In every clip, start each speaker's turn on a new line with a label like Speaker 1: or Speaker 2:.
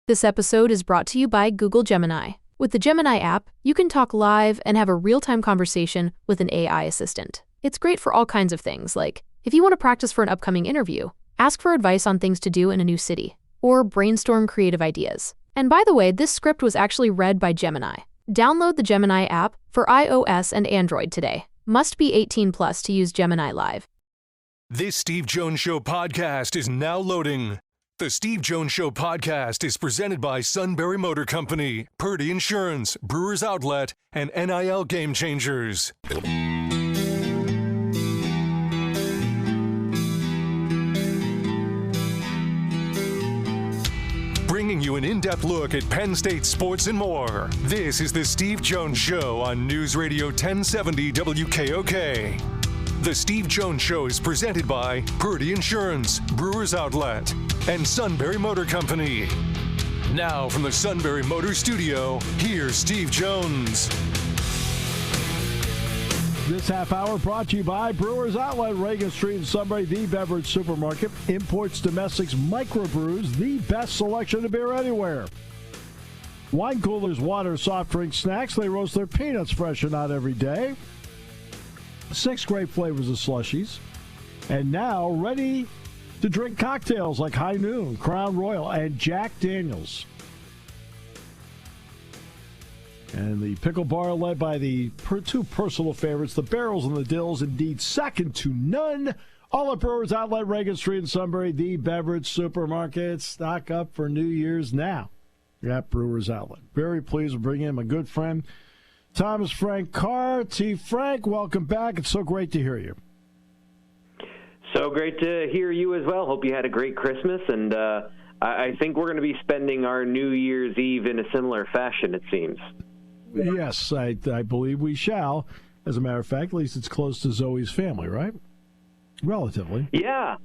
Speaker 1: This episode is brought to you by Google Gemini. With the Gemini app, you can talk live and have a real-time conversation with an AI assistant. It's great for all kinds of things, like if you want to practice for an upcoming interview, ask for advice on things to do in a new city, or brainstorm creative ideas. And by the way, this script was actually read by Gemini. Download the Gemini app for iOS and Android today. Must be 18 plus to use Gemini Live.
Speaker 2: This Steve Jones Show podcast is now loading. The Steve Jones Show podcast is presented by Sunbury Motor Company, Purdy Insurance, Brewers Outlet, and NIL Game Changers. Bringing you an in-depth look at Penn State sports and more. This is the Steve Jones Show on News Radio 1070 WKOK. The Steve Jones Show is presented by Purdy Insurance, Brewers Outlet, and Sunbury Motor Company. Now from the Sunbury Motor Studio, here's Steve Jones.
Speaker 3: This half hour brought to you by Brewers Outlet, Reagan Street in Sunbury, the beverage supermarket. Imports, domestics, microbrews, the best selection of beer anywhere. Wine coolers, water, soft drinks, snacks. They roast their peanuts fresh and not every day. 6 great flavors of slushies. And now ready to drink cocktails like High Noon, Crown Royal, and Jack Daniels. And the pickle bar led by the two personal favorites, the Barrels and the Dills, indeed second to none. All at Brewers Outlet, Reagan Street in Sunbury, the beverage supermarket. Stock up for New Year's now at Brewers Outlet. Very pleased to bring in my good friend, T Frank Carr. T Frank, welcome back. It's so great to hear you.
Speaker 4: So great to hear you as well. Hope you had a great Christmas, and I think we're going to be spending our New Year's Eve in a similar fashion, it seems.
Speaker 3: Yes, I believe we shall. As a matter of fact, at least it's close to Zoe's family, right? Relatively.
Speaker 4: Yeah.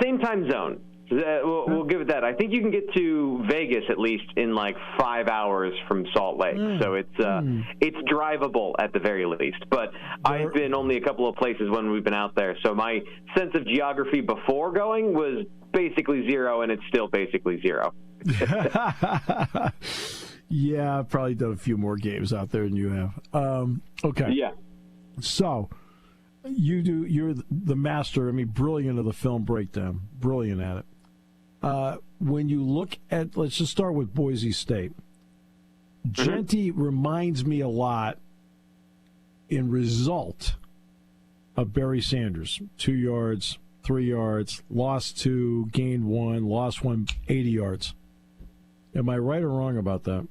Speaker 4: Same time zone. We'll give it that. I think you can get to Vegas at least in like 5 hours from Salt Lake, so it's drivable at the very least. But I've been only a couple of places when we've been out there, so my sense of geography before going was basically zero, and it's still basically zero.
Speaker 3: Yeah, I've probably done a few more games out there than you have. Okay.
Speaker 4: Yeah.
Speaker 3: So you're the master, brilliant of the film breakdown. Brilliant at it. When you look at, let's just start with Boise State. Genty reminds me a lot in result of Barry Sanders. 2 yards, 3 yards, lost 2, gained 1, lost 1, 80 yards. Am I right or wrong about that?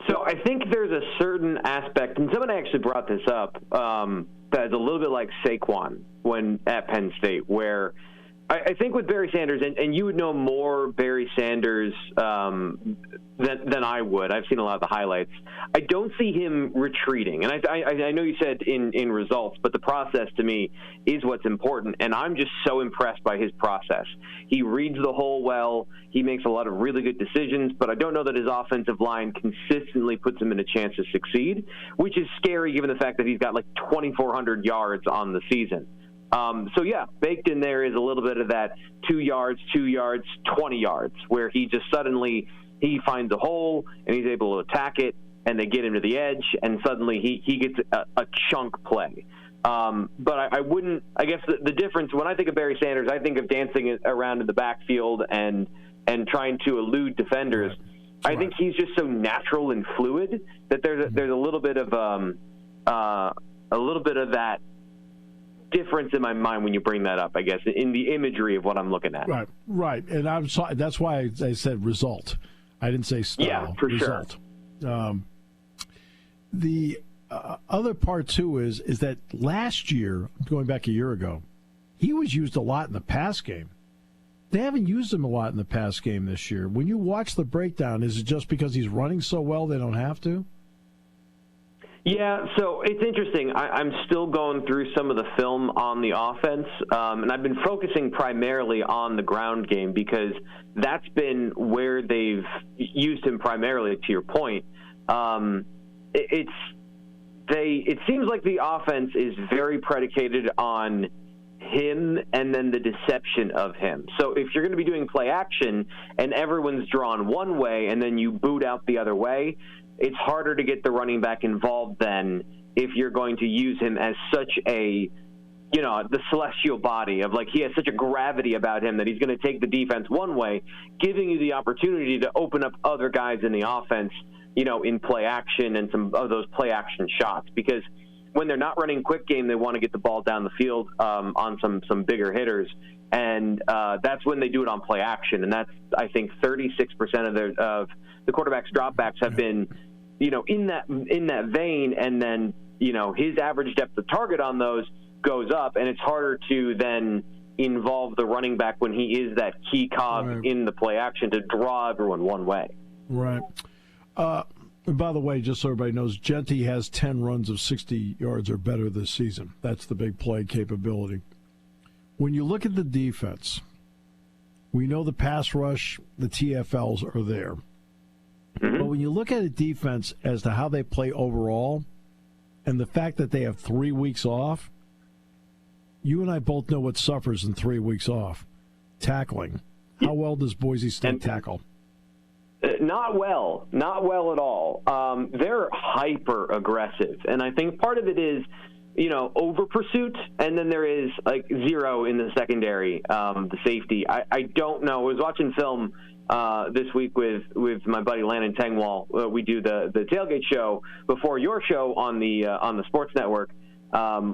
Speaker 4: So I think there's a certain aspect, and someone actually brought this up, that's a little bit like Saquon when at Penn State, where I think with Barry Sanders, and you would know more Barry Sanders than I would. I've seen a lot of the highlights. I don't see him retreating. And I know you said in results, but the process to me is what's important. And I'm just so impressed by his process. He reads the hole well. He makes a lot of really good decisions, but I don't know that his offensive line consistently puts him in a chance to succeed, which is scary given the fact that he's got like 2,400 yards on the season. So, yeah, baked in there is a little bit of that 2 yards, 20 yards, where he just suddenly he finds a hole and he's able to attack it, and they get him to the edge, and suddenly he gets a chunk play. But I wouldn't – I guess the difference, when I think of Barry Sanders, I think of dancing around in the backfield and trying to elude defenders. Right. I think he's just so natural and fluid that there's a little bit of that difference in my mind when you bring that up, I guess, in the imagery of what I'm looking at.
Speaker 3: Right. And I'm sorry, that's why I said result. I didn't say style.
Speaker 4: Yeah, for
Speaker 3: result. Sure. The other part, too, is that last year, going back a year ago, he was used a lot in the pass game. They haven't used him a lot in the pass game this year. When you watch the breakdown, is it just because he's running so well they don't have to?
Speaker 4: Yeah, so it's interesting. I'm still going through some of the film on the offense, and I've been focusing primarily on the ground game because that's been where they've used him primarily, to your point. It seems like the offense is very predicated on him and then the deception of him. So if you're going to be doing play action and everyone's drawn one way and then you boot out the other way, it's harder to get the running back involved then if you're going to use him as such a, the celestial body of like he has such a gravity about him that he's going to take the defense one way, giving you the opportunity to open up other guys in the offense, in play action and some of those play action shots. Because when they're not running quick game, they want to get the ball down the field on some bigger hitters. And that's when they do it on play action. And that's, I think, 36% of the quarterback's dropbacks have been, in that vein. And then, his average depth of target on those goes up, and it's harder to then involve the running back when he is that key cog in the play action to draw everyone one way.
Speaker 3: Right. And by the way, just so everybody knows, Genty has 10 runs of 60 yards or better this season. That's the big play capability. When you look at the defense, we know the pass rush, the TFLs are there. Mm-hmm. But when you look at a defense as to how they play overall and the fact that they have 3 weeks off, you and I both know what suffers in 3 weeks off. Tackling. How well does Boise State tackle?
Speaker 4: Not well at all. They're hyper aggressive, and I think part of it is, over pursuit, and then there is like zero in the secondary, the safety. I don't know. I was watching film this week with my buddy Landon Tengwall. We do the tailgate show before your show on the sports network.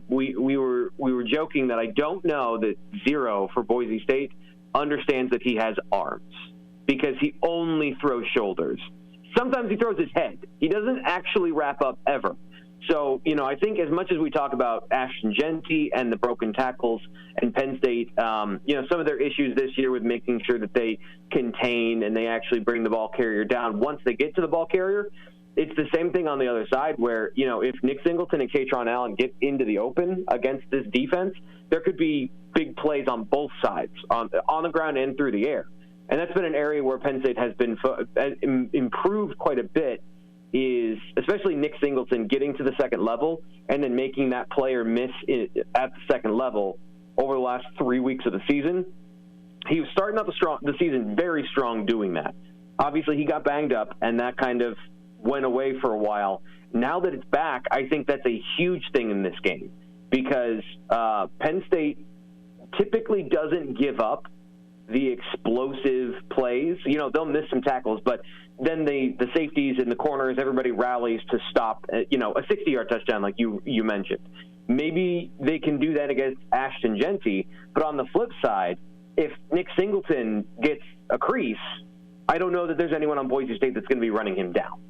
Speaker 4: We were joking that I don't know that zero for Boise State understands that he has arms, because he only throws shoulders. Sometimes he throws his head. He doesn't actually wrap up ever. So, I think as much as we talk about Ashton Genty and the broken tackles and Penn State, some of their issues this year with making sure that they contain and they actually bring the ball carrier down once they get to the ball carrier, it's the same thing on the other side where, if Nick Singleton and Katron Allen get into the open against this defense, there could be big plays on both sides, on the ground and through the air. And that's been an area where Penn State has been improved quite a bit, is especially Nick Singleton getting to the second level and then making that player miss at the second level over the last 3 weeks of the season. He was starting out the season very strong doing that. Obviously, he got banged up, and that kind of went away for a while. Now that it's back, I think that's a huge thing in this game, because Penn State typically doesn't give up the explosive plays. They'll miss some tackles, but then the safeties and the corners, everybody rallies to stop, a 60-yard touchdown like you mentioned. Maybe they can do that against Ashton Genty, but on the flip side, if Nick Singleton gets a crease, I don't know that there's anyone on Boise State that's going to be running him down.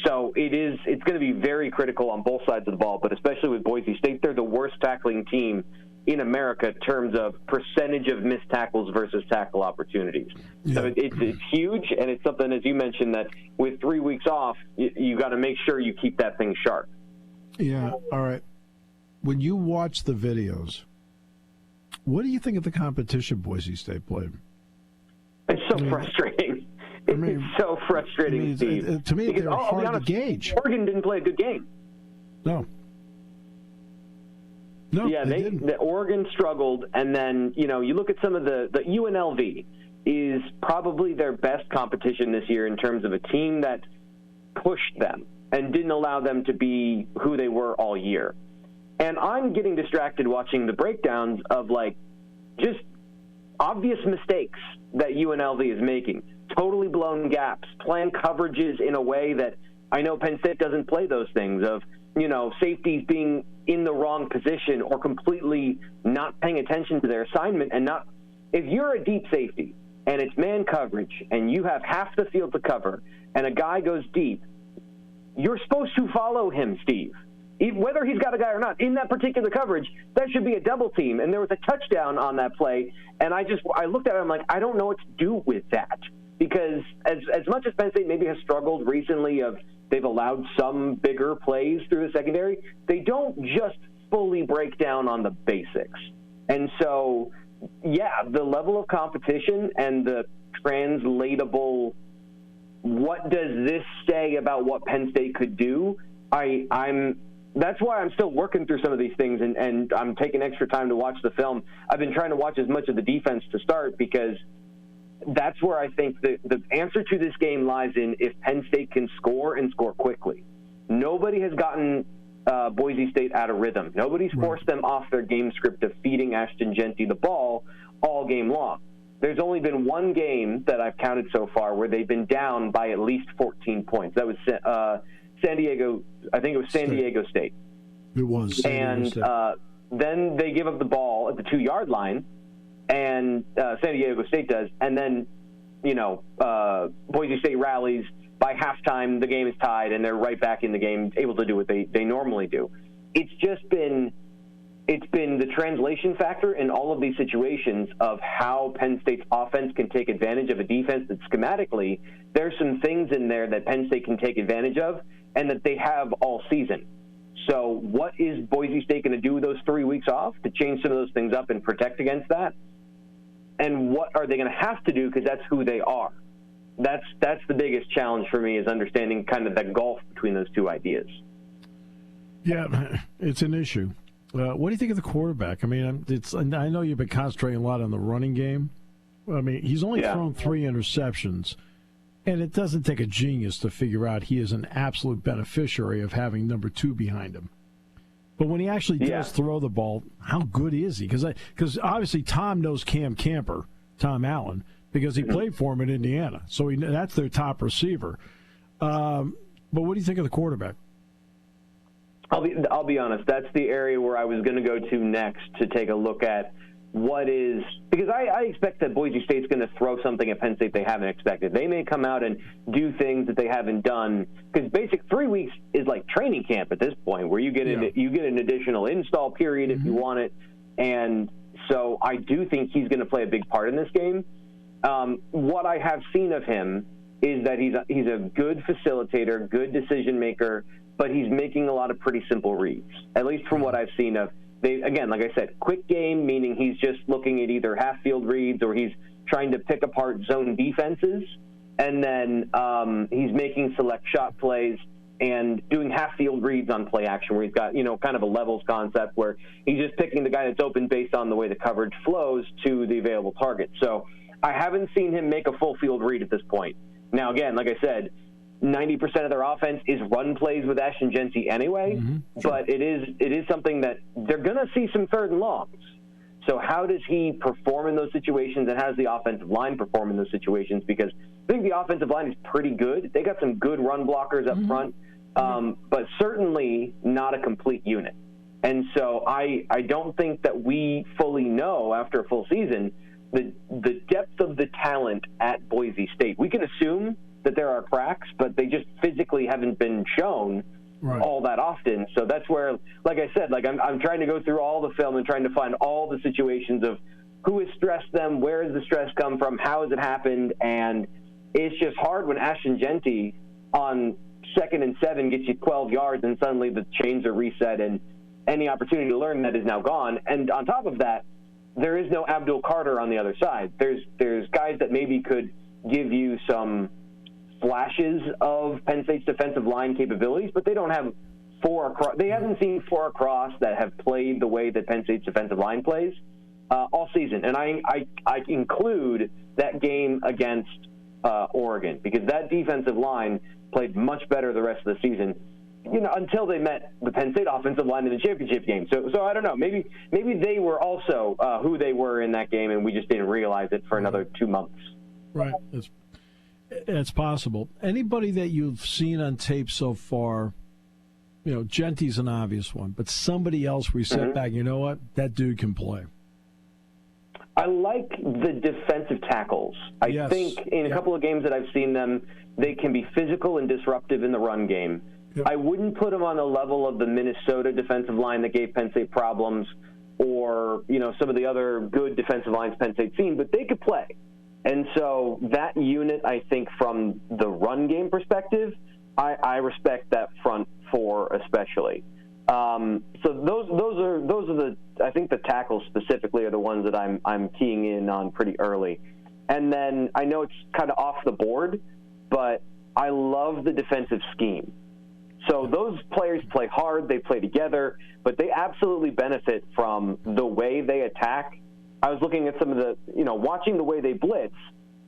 Speaker 4: So it's going to be very critical on both sides of the ball, but especially with Boise State, they're the worst tackling team in America in terms of percentage of missed tackles versus tackle opportunities. Yeah. So it's huge, and it's something, as you mentioned, that with 3 weeks off, you got to make sure you keep that thing sharp.
Speaker 3: Yeah, all right. When you watch the videos, what do you think of the competition Boise State played?
Speaker 4: It's so frustrating. It's so frustrating, Steve.
Speaker 3: To me, because, they're hard to gauge.
Speaker 4: Oregon didn't play a good game.
Speaker 3: No,
Speaker 4: yeah, the Oregon struggled, and then you look at some of the UNLV is probably their best competition this year in terms of a team that pushed them and didn't allow them to be who they were all year. And I'm getting distracted watching the breakdowns of just obvious mistakes that UNLV is making, totally blown gaps, plan coverages in a way that I know Penn State doesn't play those things of. Safeties being in the wrong position or completely not paying attention to their assignment and not – if you're a deep safety and it's man coverage and you have half the field to cover and a guy goes deep, you're supposed to follow him, Steve. Whether he's got a guy or not, in that particular coverage, that should be a double team. And there was a touchdown on that play, and I looked at it, I'm like, I don't know what to do with that. Because as much as Penn State maybe has struggled recently of – they've allowed some bigger plays through the secondary, they don't just fully break down on the basics. And so, yeah, the level of competition and the translatable, what does this say about what Penn State could do, I'm that's why I'm still working through some of these things, and I'm taking extra time to watch the film. I've been trying to watch as much of the defense to start, because that's where I think the answer to this game lies in if Penn State can score and score quickly. Nobody has gotten Boise State out of rhythm. Nobody's forced them off their game script of feeding Ashton Jeanty the ball all game long. There's only been one game that I've counted so far where they've been down by at least 14 points. That was San Diego. I think it was San Diego State.
Speaker 3: It was.
Speaker 4: And then they give up the ball at the 2-yard line, and San Diego State does. And then, Boise State rallies. By halftime, the game is tied, and they're right back in the game, able to do what they normally do. It's been the translation factor in all of these situations of how Penn State's offense can take advantage of a defense that schematically, there's some things in there that Penn State can take advantage of and that they have all season. So what is Boise State going to do with those 3 weeks off to change some of those things up and protect against that? And what are they going to have to do, because that's who they are? That's the biggest challenge for me, is understanding kind of that gulf between those two ideas.
Speaker 3: Yeah, it's an issue. What do you think of the quarterback? I mean, I know you've been concentrating a lot on the running game. I mean, he's only thrown 3 interceptions, and it doesn't take a genius to figure out he is an absolute beneficiary of having number 2 behind him. But when he actually does throw the ball, how good is he? Because obviously Tom knows Tom Allen, because he played for him in Indiana. So that's their top receiver. But what do you think of the quarterback?
Speaker 4: I'll be honest. That's the area where I was going to go to next to take a look at what is – because I expect that Boise State's going to throw something at Penn State they haven't expected. They may come out and do things that they haven't done, because 3 weeks is like training camp at this point, where you get an additional install period if you want it. And so I do think he's going to play a big part in this game. What I have seen of him is that he's a good facilitator, good decision maker, but he's making a lot of pretty simple reads, at least from what I've seen of. Again, like I said, quick game, meaning he's just looking at either half-field reads or he's trying to pick apart zone defenses, and then he's making select shot plays and doing half-field reads on play action, where he's got, kind of a levels concept where he's just picking the guy that's open based on the way the coverage flows to the available target. So I haven't seen him make a full field read at this point. Now, again, like I said, 90% of their offense is run plays with Ashton Jeanty anyway, but it is something that they're going to see some 3rd and longs. So how does he perform in those situations, and how does the offensive line perform in those situations? Because I think the offensive line is pretty good. They got some good run blockers up front, but certainly not a complete unit. And so I don't think that we fully know after a full season the depth of the talent at Boise State. We can assume that there are cracks, but they just physically haven't been shown all that often. So that's where, like I said, I'm trying to go through all the film and trying to find all the situations of who has stressed them, where has the stress come from, how has it happened, and it's just hard when Ashton Jeanty on 2nd and 7 gets you 12 yards and suddenly the chains are reset and any opportunity to learn that is now gone. And on top of that, there is no Abdul Carter on the other side. There's guys that maybe could give you some flashes of Penn State's defensive line capabilities, but they don't have 4 across. They haven't seen 4 across that have played the way that Penn State's defensive line plays all season. And I include that game against Oregon, because that defensive line played much better the rest of the season, until they met the Penn State offensive line in the championship game. So I don't know. Maybe they were also who they were in that game, and we just didn't realize it for another 2 months.
Speaker 3: Right. It's possible. Anybody that you've seen on tape so far, Jeanty's an obvious one, but somebody else we set back, you know what? That dude can play.
Speaker 4: I like the defensive tackles. I think in a couple of games that I've seen them, they can be physical and disruptive in the run game. Yep. I wouldn't put them on the level of the Minnesota defensive line that gave Penn State problems, or some of the other good defensive lines Penn State's seen, but they could play. And so that unit, I think, from the run game perspective, I respect that front 4 especially. So those are the, I think the tackles specifically are the ones that I'm keying in on pretty early. And then I know it's kind of off the board, but I love the defensive scheme. So those players play hard, they play together, but they absolutely benefit from the way they attack. I was looking at some of the, watching the way they blitz,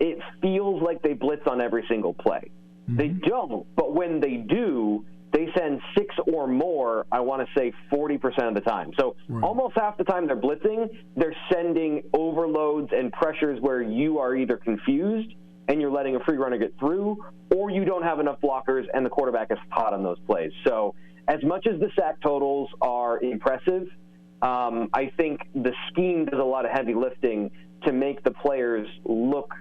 Speaker 4: it feels like they blitz on every single play. Mm-hmm. They don't, but when they do, they send 6 or more, I want to say 40% of the time. So almost half the time they're blitzing, they're sending overloads and pressures where you are either confused and you're letting a free runner get through, or you don't have enough blockers and the quarterback is hot on those plays. So as much as the sack totals are impressive, I think the scheme does a lot of heavy lifting to make the players look.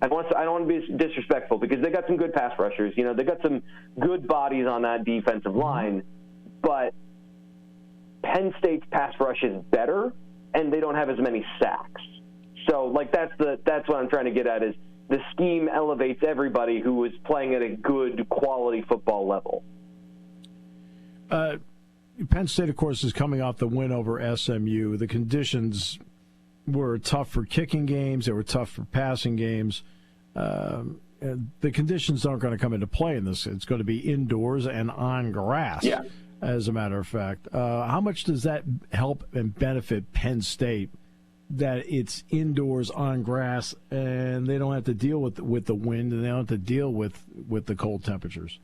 Speaker 4: I don't want to be disrespectful because they got some good pass rushers. They got some good bodies on that defensive line, but Penn State's pass rush is better, and they don't have as many sacks. So, that's what I'm trying to get at is the scheme elevates everybody who is playing at a good quality football level.
Speaker 3: Penn State, of course, is coming off the win over SMU. The conditions were tough for kicking games. They were tough for passing games. And the conditions aren't going to come into play in this. It's going to be indoors and on grass, as a matter of fact. How much does that help and benefit Penn State that it's indoors on grass and they don't have to deal with the wind and they don't have to deal with the cold temperatures?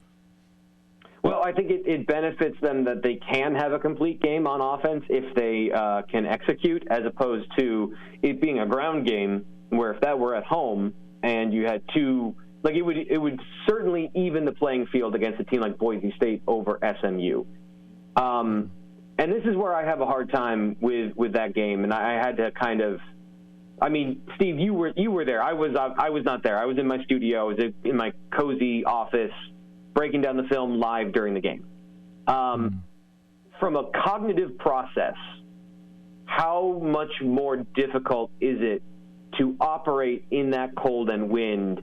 Speaker 4: Well, I think it benefits them that they can have a complete game on offense if they can execute, as opposed to it being a ground game where if that were at home and you had two, it would certainly even the playing field against a team like Boise State over SMU. And this is where I have a hard time with that game, and I had to kind of. I mean, Steve, you were there. I was not there. I was in my studio. I was in my cozy office, breaking down the film live during the game. From a cognitive process, how much more difficult is it to operate in that cold and wind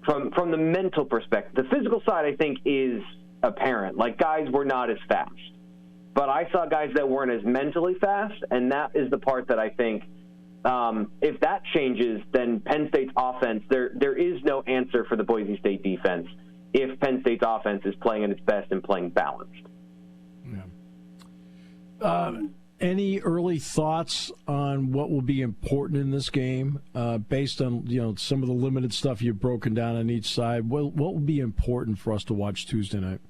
Speaker 4: from the mental perspective? The physical side, I think, is apparent. Guys were not as fast. But I saw guys that weren't as mentally fast, and that is the part that I think if that changes, then Penn State's offense, there is no answer for the Boise State defense if Penn State's offense is playing at its best and playing balanced.
Speaker 3: Yeah. Any early thoughts on what will be important in this game, based on some of the limited stuff you've broken down on each side? What will be important for us to watch Tuesday night?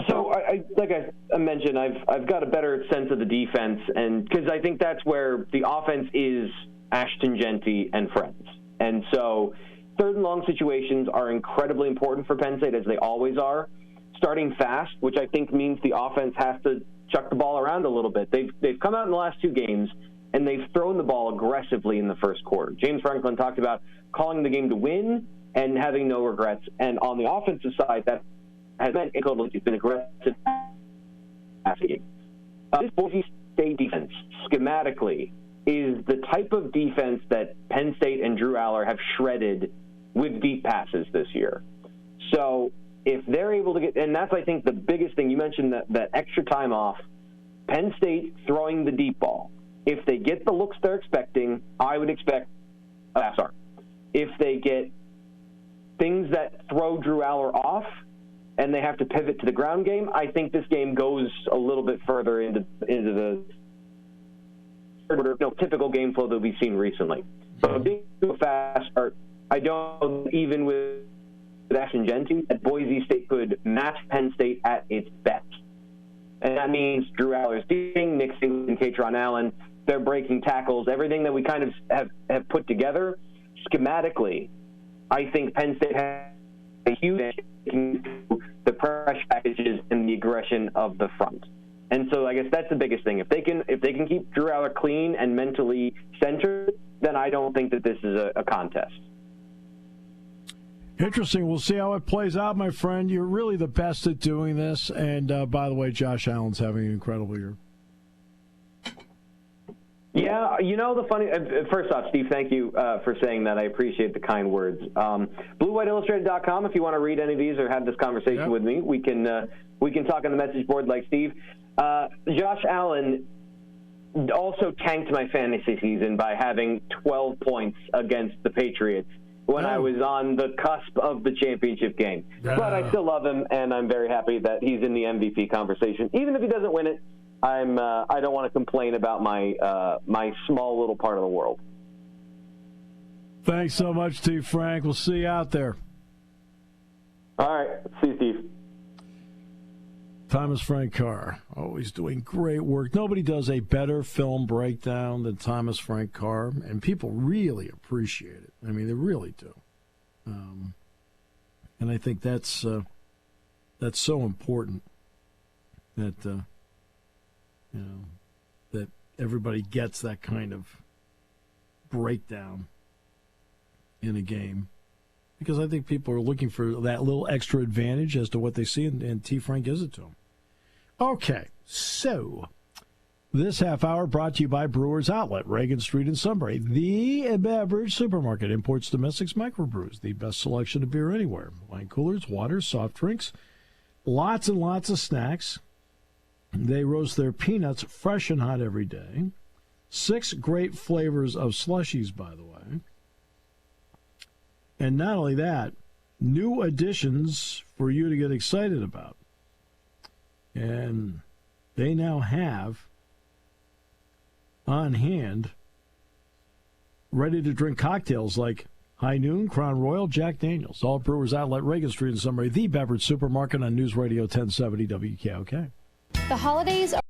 Speaker 4: So, like I mentioned, I've got a better sense of the defense, and because I think that's where the offense is Ashton Genty and friends, and so third and long situations are incredibly important for Penn State, as they always are. Starting fast, which I think means the offense has to chuck the ball around a little bit. They've come out in the last 2 games, and they've thrown the ball aggressively in the first quarter. James Franklin talked about calling the game to win and having no regrets, and on the offensive side, that has meant it's been aggressive passing. This Boise State defense, schematically, is the type of defense that Penn State and Drew Aller have shredded with deep passes this year. So if they're able to get, and that's, I think, the biggest thing. You mentioned that extra time off, Penn State throwing the deep ball. If they get the looks they're expecting, I would expect, if they get things that throw Drew Aller off, and they have to pivot to the ground game, I think this game goes a little bit further into the typical game flow that we've seen recently. So being a fast start, I don't, even with Ashton Genty, that Boise State could match Penn State at its best. And that means Drew Aller's beating, Nick Singleton and Katron Allen, they're breaking tackles, everything that we kind of have put together schematically. I think Penn State has a huge the pressure packages and the aggression of the front. And so I guess that's the biggest thing. If they can keep Drew Aller clean and mentally centered, then I don't think that this is a contest.
Speaker 3: Interesting. We'll see how it plays out, my friend. You're really the best at doing this. And, by the way, Josh Allen's having an incredible year.
Speaker 4: Yeah, the funny – first off, Steve, thank you for saying that. I appreciate the kind words. BlueWhiteIllustrated.com if you want to read any of these or have this conversation with me. We can talk on the message board like Steve. Josh Allen also tanked my fantasy season by having 12 points against the Patriots when I was on the cusp of the championship game. But I still love him, and I'm very happy that he's in the MVP conversation. Even if he doesn't win it, I don't want to complain about my small little part of the world.
Speaker 3: Thanks so much, T. Frank. We'll see you out there.
Speaker 4: All right. See you, Steve.
Speaker 3: Thomas Frank Carr, always doing great work. Nobody does a better film breakdown than Thomas Frank Carr, and people really appreciate it. I mean, they really do. And I think that's so important that that everybody gets that kind of breakdown in a game, because I think people are looking for that little extra advantage as to what they see, and T. Frank gives it to them. Okay, so this half hour brought to you by Brewers Outlet, Reagan Street in Sunbury. The beverage supermarket imports domestics microbrews, the best selection of beer anywhere. Wine coolers, water, soft drinks, lots and lots of snacks. They roast their peanuts fresh and hot every day. 6 great flavors of slushies, by the way. And not only that, new additions for you to get excited about. And they now have on hand ready-to-drink cocktails like High Noon, Crown Royal, Jack Daniels. All Brewers Outlet, Reagan Street in Sunbury, the beverage supermarket on News Radio 1070 WKOK.
Speaker 5: The holidays are...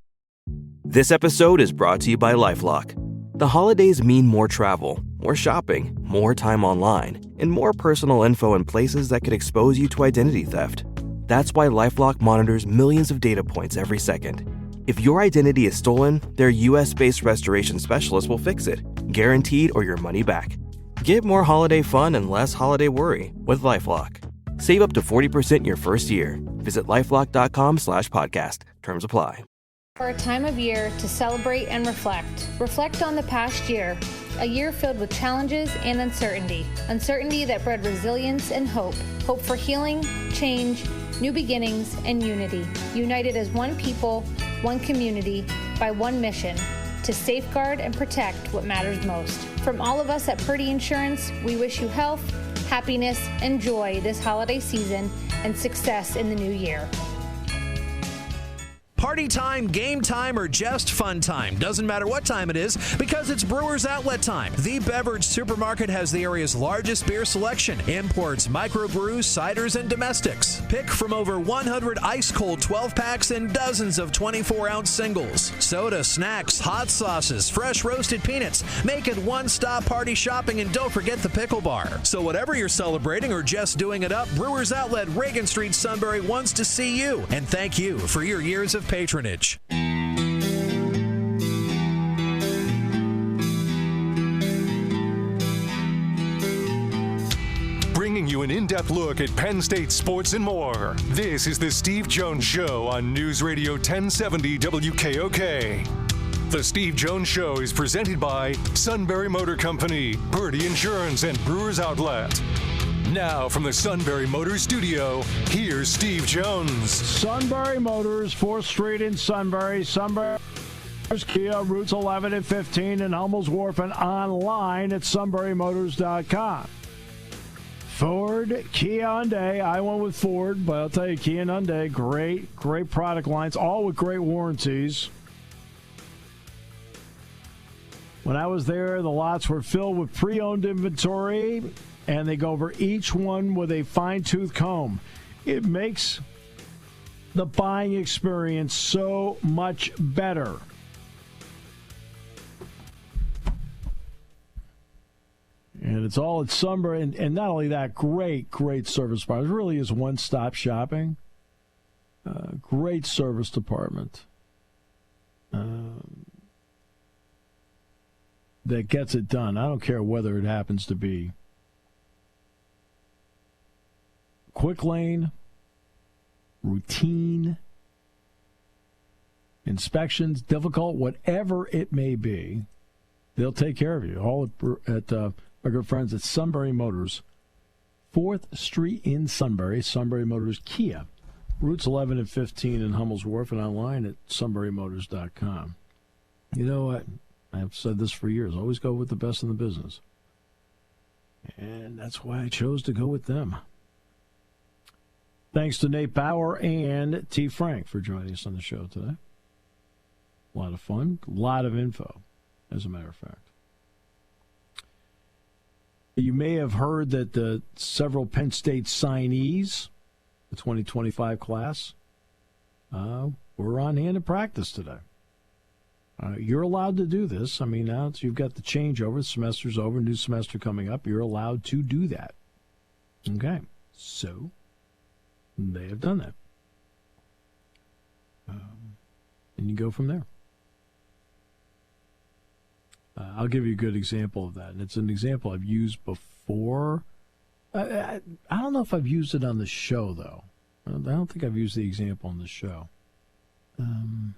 Speaker 6: This episode is brought to you by LifeLock. The holidays mean more travel, more shopping, more time online, and more personal info in places that could expose you to identity theft. That's why LifeLock monitors millions of data points every second. If your identity is stolen, their U.S.-based restoration specialist will fix it, guaranteed or your money back. Get more holiday fun and less holiday worry with LifeLock. Save up to 40% your first year. Visit LifeLock.com/podcast. Terms apply.
Speaker 5: For a time of year to celebrate and reflect. Reflect on the past year, a year filled with challenges and uncertainty. Uncertainty that bred resilience and hope. Hope for healing, change, new beginnings, and unity. United as one people, one community, by one mission, to safeguard and protect what matters most. From all of us at Purdy Insurance, we wish you health, happiness, and joy this holiday season, and success in the new year.
Speaker 7: Party time, game time, or just fun time. Doesn't matter what time it is, because it's Brewers Outlet time. The beverage supermarket has the area's largest beer selection. Imports, microbrews, ciders, and domestics. Pick from over 100 ice-cold 12-packs and dozens of 24-ounce singles. Soda, snacks, hot sauces, fresh roasted peanuts. Make it one-stop party shopping, and don't forget the pickle bar. So whatever you're celebrating or just doing it up, Brewers Outlet, Reagan Street, Sunbury wants to see you. And thank you for your years of patronage.
Speaker 2: Bringing you an in-depth look at Penn State sports and more. This is the Steve Jones Show on News Radio 1070 WKOK. The Steve Jones Show is presented by Sunbury Motor Company, Purdy Insurance, and Brewers Outlet. Now, from the Sunbury Motors studio, here's Steve Jones.
Speaker 3: Sunbury Motors, 4th Street in Sunbury. Sunbury Kia, routes 11 and 15 in Hummel's Wharf, and online at sunburymotors.com. Ford, Kia, Hyundai. I went with Ford, but I'll tell you, Kia and Hyundai, great product lines, all with great warranties. When I was there, the lots were filled with pre-owned inventory, and they go over each one with a fine-tooth comb. It makes the buying experience so much better. And it's all at Sunbury, and not only that, great service department. It really is one-stop shopping. Great service department that gets it done. I don't care whether it happens to be quick lane, routine, inspections, difficult, whatever it may be, they'll take care of you. All at our good friends at Sunbury Motors, 4th Street in Sunbury, Sunbury Motors Kia, routes 11 and 15 in Hummel's Wharf, and online at sunburymotors.com. You know what? I've said this for years. Always go with the best in the business. And that's why I chose to go with them. Thanks to Nate Bauer and T Frank for joining us on the show today. A lot of fun, a lot of info, as a matter of fact. You may have heard that several Penn State signees, the 2025 class, were on hand in practice today. You're allowed to do this. I mean, now you've got the changeover, the semester's over, new semester coming up. You're allowed to do that. Okay, so they have done that. And you go from there. I'll give you a good example of that. And it's an example I've used before. I don't know if I've used it on the show, though. I don't think I've used the example on the show. In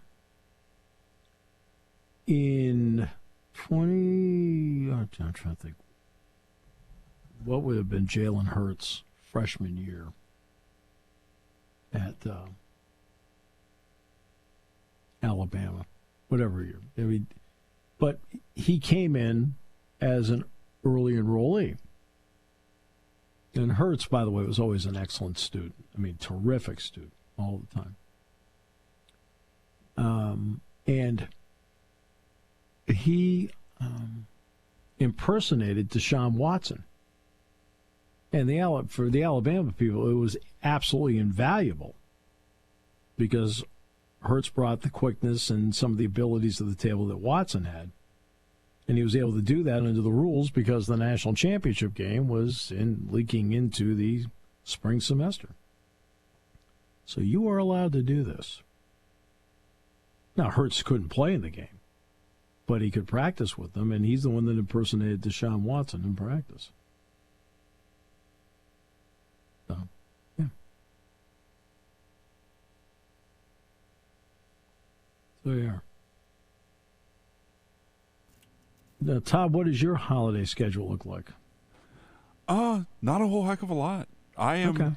Speaker 3: I'm trying to think. What would have been Jalen Hurts' freshman year at Alabama? Whatever year. I mean, but he came in as an early enrollee. And Hurts, by the way, was always an excellent student. I mean, terrific student all the time. And he impersonated Deshaun Watson. And for the Alabama people, it was absolutely invaluable because Hurts brought the quickness and some of the abilities to the table that Watson had. And he was able to do that under the rules because the national championship game was leaking into the spring semester. So you are allowed to do this. Now, Hurts couldn't play in the game, but he could practice with them, and he's the one that impersonated Deshaun Watson in practice. So, yeah. So you are. Now, Todd, what does your holiday schedule look like?
Speaker 8: Not a whole heck of a lot. I am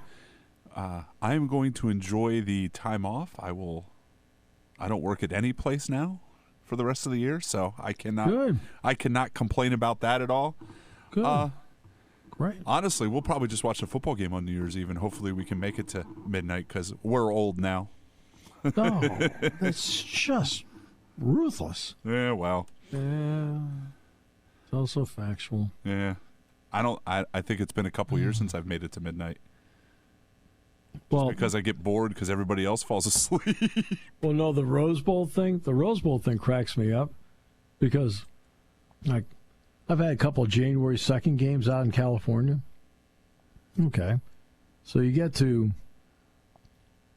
Speaker 8: going to enjoy the time off. I don't work at any place now for the rest of the year, so I cannot complain about that at all.
Speaker 3: Good. Great.
Speaker 8: Honestly, we'll probably just watch a football game on New Year's Eve, and hopefully we can make it to midnight because we're old now.
Speaker 3: No, that's just ruthless.
Speaker 8: Yeah, well.
Speaker 3: Yeah. It's also factual.
Speaker 8: Yeah. I think it's been a couple years since I've made it to midnight.
Speaker 3: Well,
Speaker 8: because I get bored because everybody else falls asleep.
Speaker 3: Well, no, the Rose Bowl thing cracks me up because I've had a couple of January 2nd games out in California. Okay. So you get to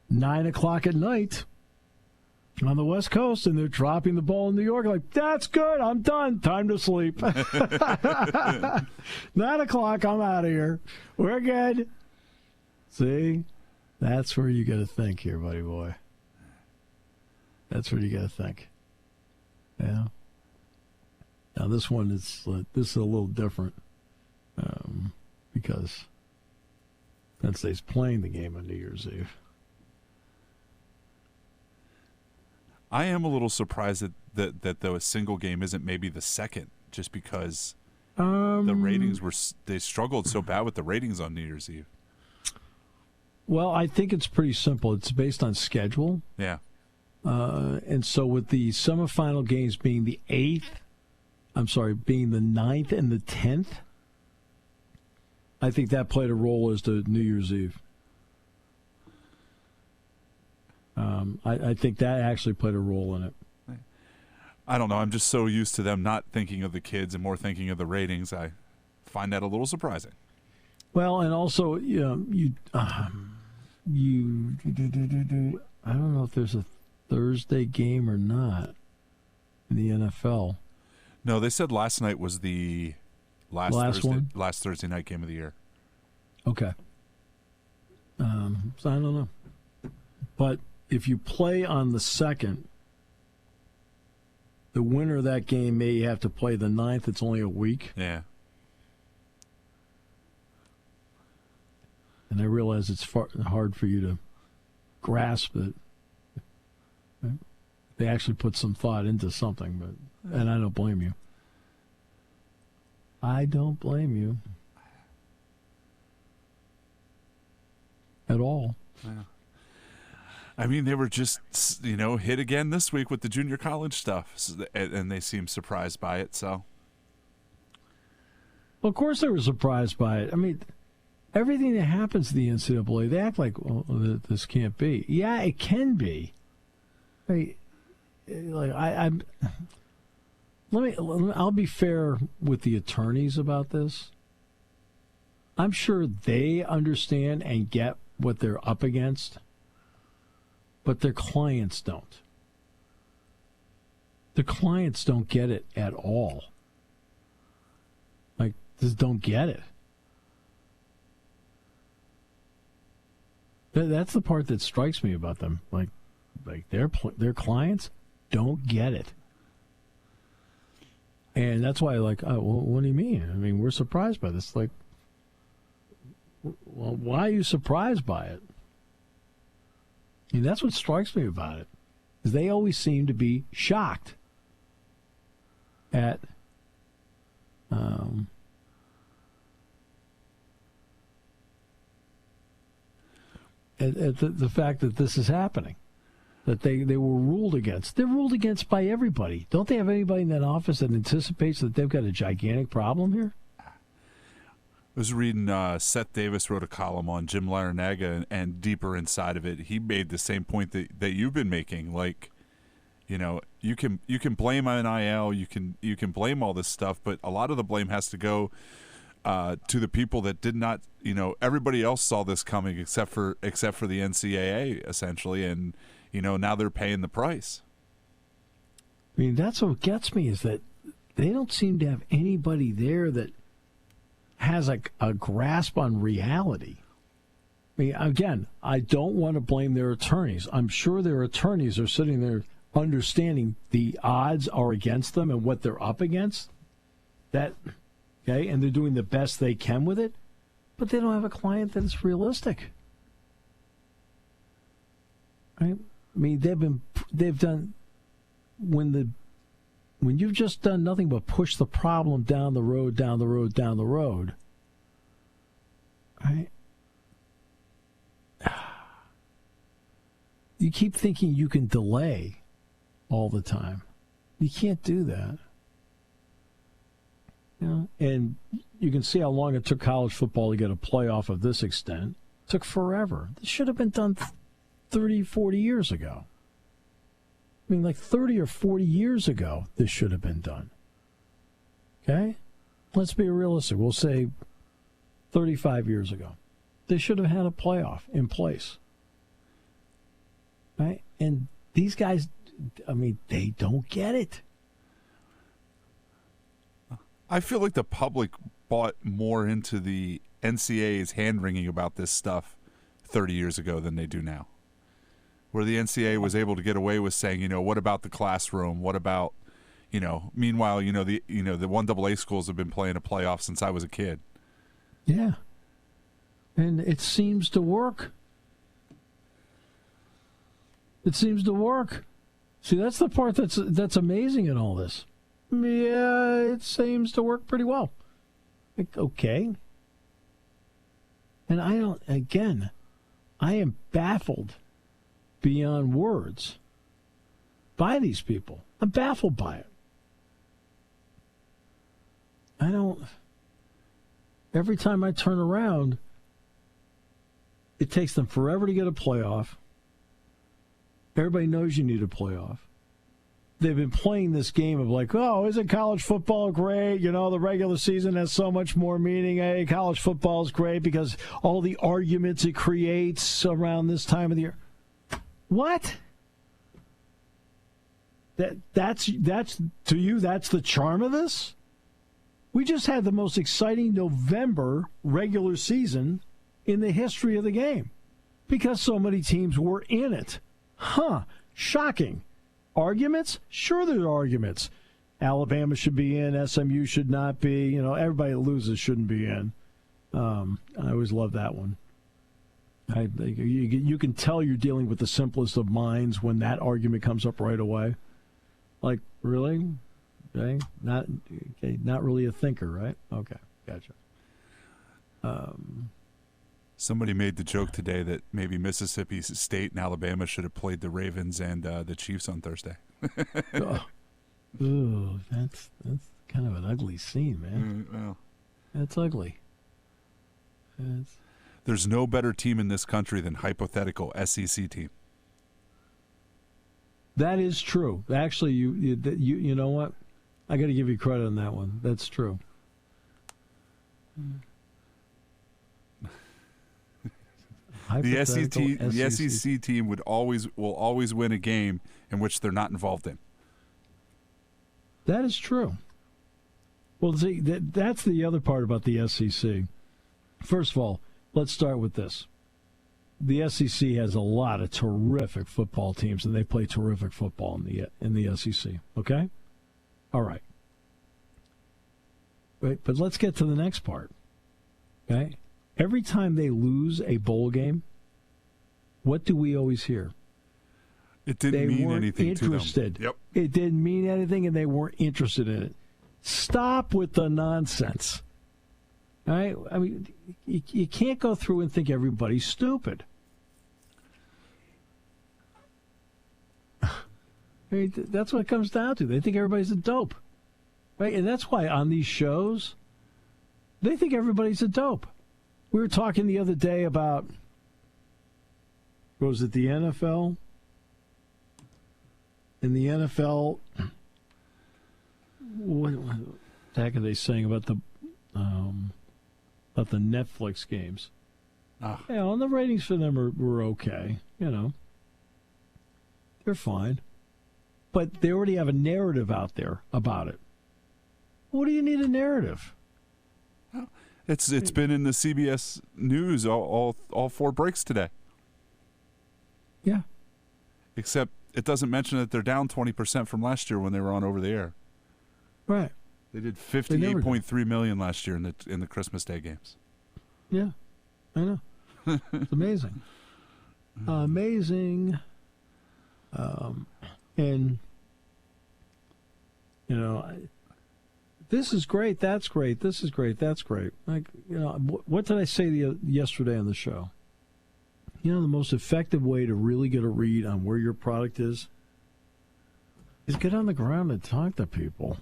Speaker 3: 9 o'clock at night on the West Coast, and they're dropping the ball in New York. Like, that's good. I'm done. Time to sleep. 9 o'clock, I'm out of here. We're good. See? That's where you got to think here, buddy boy. That's where you got to think. Yeah. Now this one is a little different because Penn State's playing the game on New Year's Eve.
Speaker 8: I am a little surprised that though a single game isn't maybe the second, just because the ratings they struggled so bad with the ratings on New Year's Eve.
Speaker 3: Well, I think it's pretty simple. It's based on schedule.
Speaker 8: Yeah.
Speaker 3: And so with the semifinal games being the 9th and the 10th, I think that played a role as to New Year's Eve. I think that actually played a role in it.
Speaker 8: I don't know. I'm just so used to them not thinking of the kids and more thinking of the ratings. I find that a little surprising.
Speaker 3: Well, and also, I don't know if there's a Thursday game or not in the NFL.
Speaker 8: No, they said last night was the last Thursday night game of the year.
Speaker 3: Okay. So I don't know. But if you play on the 2nd, the winner of that game may have to play the 9th. It's only a week.
Speaker 8: Yeah.
Speaker 3: And I realize it's hard for you to grasp it. They actually put some thought into something, and I don't blame you. I don't blame you.
Speaker 8: Yeah. I mean, they were just, hit again this week with the junior college stuff, and they seemed surprised by it. So,
Speaker 3: well, of course they were surprised by it. I mean, everything that happens to the NCAA, they act like, well, this can't be. Yeah, it can be. I'll be fair with the attorneys about this. I'm sure they understand and get what they're up against, but their clients don't. The clients don't get it at all. Just don't get it. That's the part that strikes me about them. Like their clients don't get it. And that's why, well, what do you mean? I mean, we're surprised by this. Well, why are you surprised by it? I mean, that's what strikes me about it. Is they always seem to be shocked at the fact that this is happening, that they were ruled against. They're ruled against by everybody. Don't they have anybody in that office that anticipates that they've got a gigantic problem here?
Speaker 8: I was reading Seth Davis wrote a column on Jim Larinaga, and deeper inside of it, he made the same point that you've been making. You can blame NIL, you can blame all this stuff, but a lot of the blame has to go to the people that did not. Everybody else saw this coming except for the NCAA, essentially, and now they're paying the price.
Speaker 3: I mean, that's what gets me, is that they don't seem to have anybody there that has a grasp on reality. I mean, again, I don't want to blame their attorneys. I'm sure their attorneys are sitting there understanding the odds are against them and what they're up against. And they're doing the best they can with it, but they don't have a client that is realistic. Right? I mean, they've done when you've just done nothing but push the problem down the road, right? You keep thinking you can delay all the time. You can't do that. And you can see how long it took college football to get a playoff of this extent. It took forever. This should have been done 30, 40 years ago. I mean, 30 or 40 years ago, this should have been done. Okay? Let's be realistic. We'll say 35 years ago. They should have had a playoff in place. Right? And these guys, I mean, they don't get it.
Speaker 8: I feel like the public bought more into the NCAA's hand-wringing about this stuff 30 years ago than they do now. Where the NCAA was able to get away with saying, what about the classroom? What about, meanwhile, the 1AA schools have been playing a playoff since I was a kid.
Speaker 3: Yeah. And it seems to work. It seems to work. See, that's the part that's amazing in all this. Yeah, it seems to work pretty well. Okay. And I am baffled beyond words by these people. I'm baffled by it. Every time I turn around, it takes them forever to get a playoff. Everybody knows you need a playoff. They've been playing this game of isn't college football great? The regular season has so much more meaning. Hey, college football is great because all the arguments it creates around this time of the year. What? That's to you, that's the charm of this? We just had the most exciting November regular season in the history of the game because so many teams were in it. Shocking. Arguments? Sure, there are arguments. Alabama should be in. SMU should not be. Everybody that loses shouldn't be in. I always love that one. You can tell you're dealing with the simplest of minds when that argument comes up right away. Really? Okay, not really a thinker, right? Okay, gotcha.
Speaker 8: Somebody made the joke today that maybe Mississippi State and Alabama should have played the Ravens and the Chiefs on Thursday.
Speaker 3: Ooh, that's kind of an ugly scene, man.
Speaker 8: Well,
Speaker 3: that's ugly.
Speaker 8: There's no better team in this country than hypothetical SEC team.
Speaker 3: That is true. Actually, you know what? I got to give you credit on that one. That's true.
Speaker 8: The SEC team will always win a game in which they're not involved in.
Speaker 3: That is true. Well, see, that's the other part about the SEC. First of all, let's start with this. The SEC has a lot of terrific football teams, and they play terrific football in the SEC. Okay? All right. Right, but let's get to the next part. Okay? Every time they lose a bowl game, what do we always hear?
Speaker 8: It didn't mean anything to them. Yep.
Speaker 3: It didn't mean anything, and they weren't interested in it. Stop with the nonsense. All right? I mean, you can't go through and think everybody's stupid. I mean, that's what it comes down to. They think everybody's a dope. Right? And that's why on these shows, they think everybody's a dope. We were talking the other day about, was it the NFL? In the NFL, what the heck are they saying about the Netflix games? Yeah, and the ratings for them were okay. You know, they're fine, but they already have a narrative out there about it. What do you need a narrative?
Speaker 8: It's been in the CBS News all 4 breaks today.
Speaker 3: Yeah.
Speaker 8: Except it doesn't mention that they're down 20% from last year when they were on over the air.
Speaker 3: Right.
Speaker 8: They did $58.3 million last year in the Christmas Day games.
Speaker 3: Yeah, I know. It's amazing. Amazing. And, you know, this is great, that's great, this is great, that's great. Like, you know, what did I say yesterday on the show? You know, the most effective way to really get a read on where your product is get on the ground and talk to people.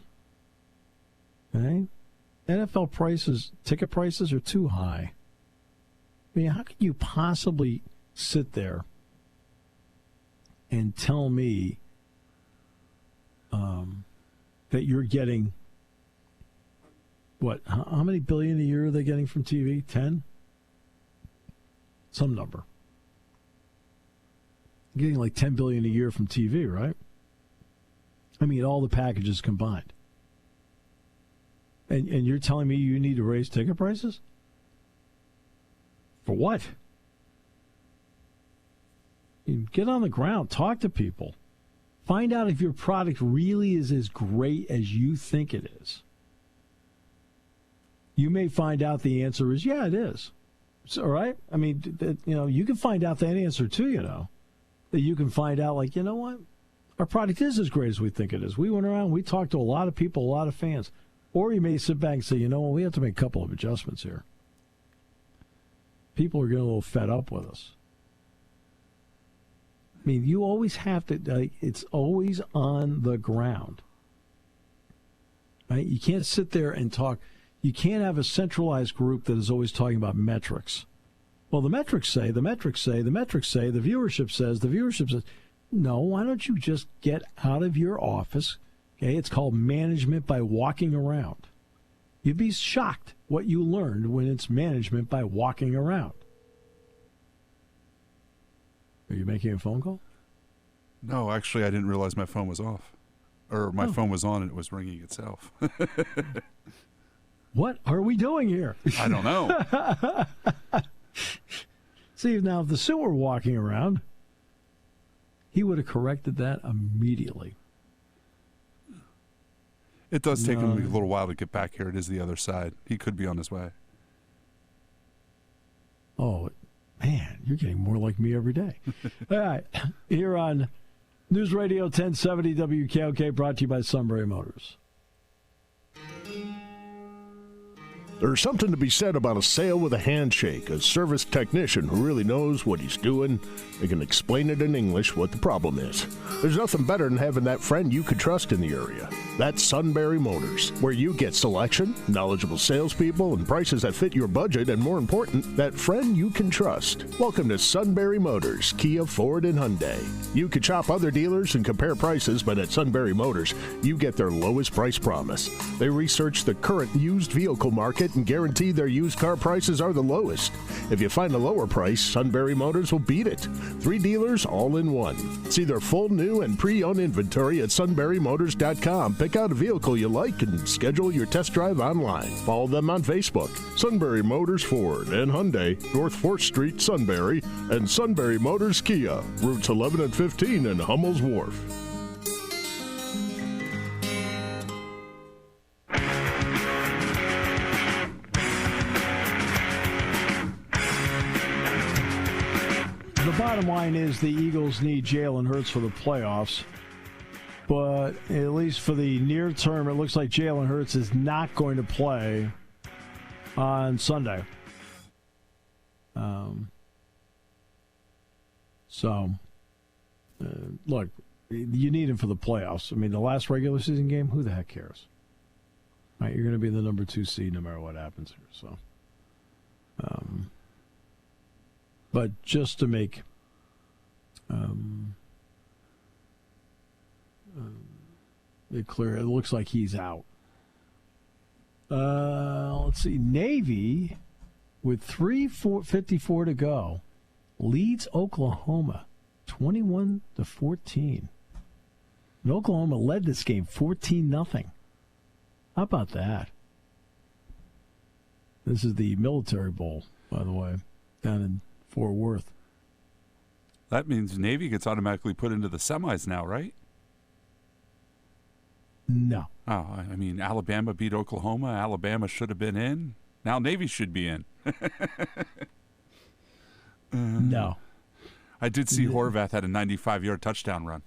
Speaker 3: Okay? NFL prices, ticket prices are too high. I mean, how could you possibly sit there and tell me that you're getting, what, how many billion a year are they getting from TV? 10? Some number. Getting like $10 billion a year from TV, right? I mean, all the packages combined. And you're telling me you need to raise ticket prices? For what? Get on the ground, talk to people. Find out if your product really is as great as you think it is. You may find out the answer is, yeah, it is. It's all right? I mean, you know, you can find out that answer too, you know. That you can find out, like, you know what? Our product is as great as we think it is. We went around, we talked to a lot of people, a lot of fans. Or you may sit back and say, you know what, we have to make a couple of adjustments here. People are getting a little fed up with us. I mean, you always have to, it's always on the ground. Right? You can't sit there and talk. You can't have a centralized group that is always talking about metrics. Well, the metrics say, the viewership says, the viewership says. No, why don't you just get out of your office? Okay, it's called management by walking around. You'd be shocked what you learned when it's management by walking around. Are you making a phone call?
Speaker 8: No, actually, I didn't realize my phone was off. Or my phone was on and it was ringing itself.
Speaker 3: What are we doing here?
Speaker 8: I don't know.
Speaker 3: See, now if the Sue were walking around, he would have corrected that immediately.
Speaker 8: It does take him a little while to get back here. It is the other side. He could be on his way.
Speaker 3: Oh, man, you're getting more like me every day. All right, here on News Radio 1070 WKOK, brought to you by Sunbury Motors.
Speaker 9: There's something to be said about a sale with a handshake, a service technician who really knows what he's doing. They can explain it in English what the problem is. There's nothing better than having that friend you could trust in the area. That's Sunbury Motors, where you get selection, knowledgeable salespeople, and prices that fit your budget, and more important, that friend you can trust. Welcome to Sunbury Motors, Kia, Ford, and Hyundai. You could shop other dealers and compare prices, but at Sunbury Motors, you get their lowest price promise. They research the current used vehicle market and guarantee their used car prices are the lowest. If you find a lower price, Sunbury Motors will beat it. 3 dealers all in one. See their full new and pre-owned inventory at sunburymotors.com. Pick out a vehicle you like and schedule your test drive online. Follow them on Facebook. Sunbury Motors Ford and Hyundai, North 4th Street, Sunbury, and Sunbury Motors Kia, routes 11 and 15 in Hummel's Wharf.
Speaker 3: The bottom line is the Eagles need Jalen Hurts for the playoffs. But at least for the near term, it looks like Jalen Hurts is not going to play on Sunday. Look, you need him for the playoffs. I mean, the last regular season game, who the heck cares? Right, you're going to be the number 2 seed no matter what happens here. So, but just to make it clear, it looks like he's out. Let's see. Navy, with 3:54 to go, leads Oklahoma 21-14. And Oklahoma led this game 14-0. How about that? This is the Military Bowl, by the way, down in Fort Worth.
Speaker 8: That means Navy gets automatically put into the semis now, right?
Speaker 3: No.
Speaker 8: Oh, I mean, Alabama beat Oklahoma. Alabama should have been in. Now Navy should be in.
Speaker 3: No.
Speaker 8: I did see Horvath had a 95-yard touchdown run.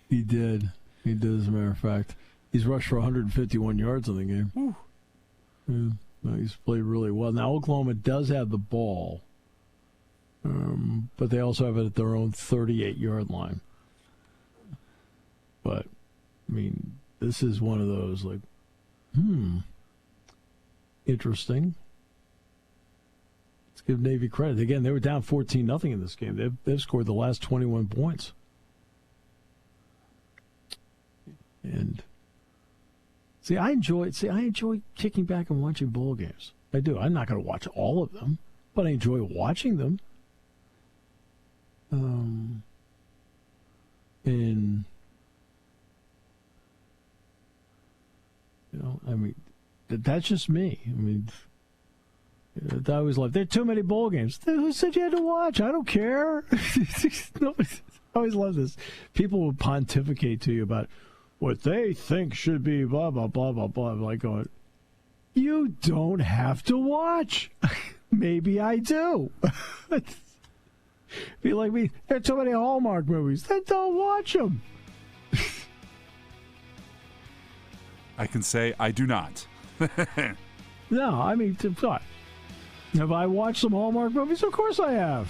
Speaker 3: He did. He did, as a matter of fact. He's rushed for 151 yards in the game. Yeah, he's played really well. Now, Oklahoma does have the ball, but they also have it at their own 38-yard line. But, I mean, this is one of those, like, interesting. Let's give Navy credit. Again, they were down 14-0 in this game. They've scored the last 21 points. And I enjoy kicking back and watching bowl games. I do. I'm not going to watch all of them, but I enjoy watching them. And I mean, that's just me. I mean, I always love. There are too many bowl games. Who said you had to watch? I don't care. I always love this. People will pontificate to you about what they think should be blah, blah, blah, blah, blah. I'm like going, you don't have to watch. Maybe I do. Be like me. There are too many Hallmark movies. Then don't watch them.
Speaker 8: I can say I do not.
Speaker 3: No, I mean, what? Have I watched some Hallmark movies? Of course I have.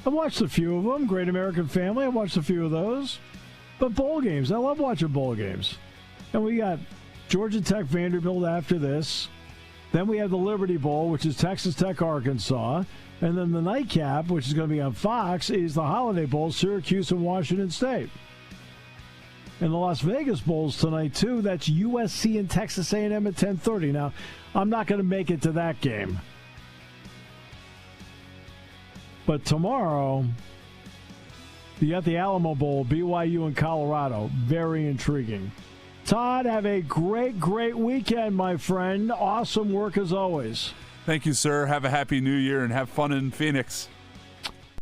Speaker 3: I've watched a few of them. Great American Family, I watched a few of those. But bowl games, I love watching bowl games. And we got Georgia Tech, Vanderbilt after this. Then we have the Liberty Bowl, which is Texas Tech, Arkansas. And then the nightcap, which is going to be on Fox, is the Holiday Bowl, Syracuse and Washington State. And the Las Vegas Bowl's tonight, too. That's USC and Texas A&M at 10:30. Now, I'm not going to make it to that game. But tomorrow, you got the Alamo Bowl, BYU and Colorado. Very intriguing. Todd, have a great, great weekend, my friend. Awesome work as always.
Speaker 8: Thank you, sir. Have a happy new year and have fun in Phoenix.